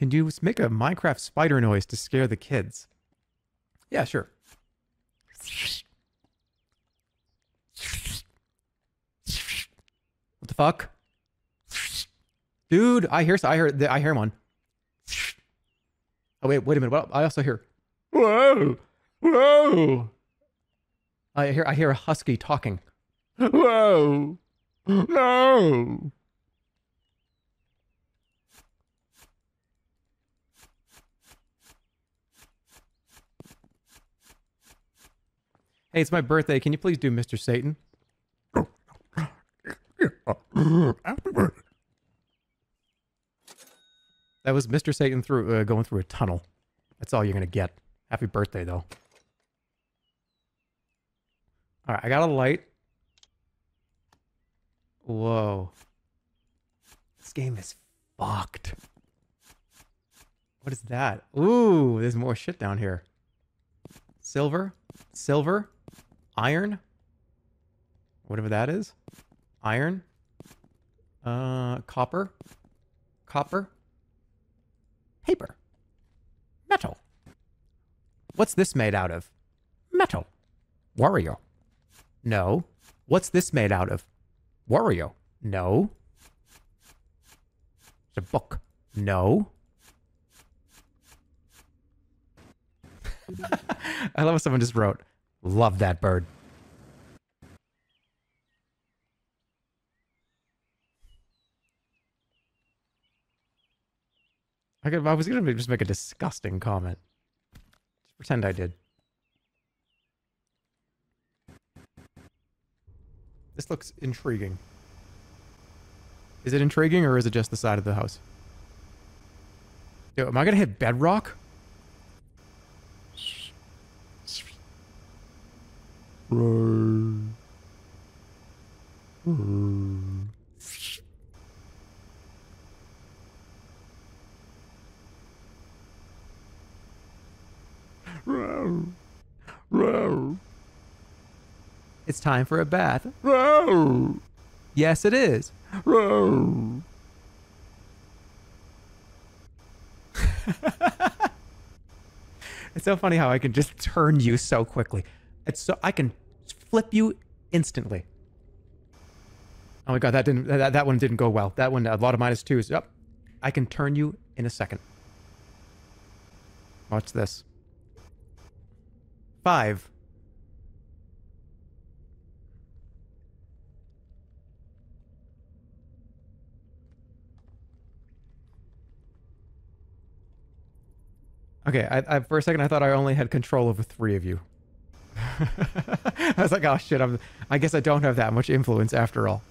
Can you make a Minecraft spider noise to scare the kids? Yeah, sure. What the fuck? Dude, I hear one. Oh wait a minute. What? I also hear. Whoa, whoa. I hear a husky talking. Whoa, no. Hey, it's my birthday. Can you please do Mr. Satan? Happy birthday. That was Mr. Satan going through a tunnel. That's all you're gonna get. Happy birthday, though. All right, I got a light. Whoa. This game is fucked. What is that? Ooh, there's more shit down here. Silver, iron, whatever that is. Iron, copper, paper, metal. What's this made out of? Metal. Wario. No. What's this made out of? Wario. No. It's a book. No. I love how someone just wrote, love that bird. I was gonna just make a disgusting comment. Just pretend I did. This looks intriguing. Is it intriguing or is it just the side of the house? Yo, am I gonna hit bedrock? It's time for a bath. Yes, it is. It's so funny how I can just turn you so quickly. I can flip you instantly. Oh my god, that one didn't go well. That one, a lot of -2s. Yep. I can turn you in a second. Watch this. 5. Okay, I for a second I thought I only had control over 3 of you. I was like, oh shit, I guess I don't have that much influence after all.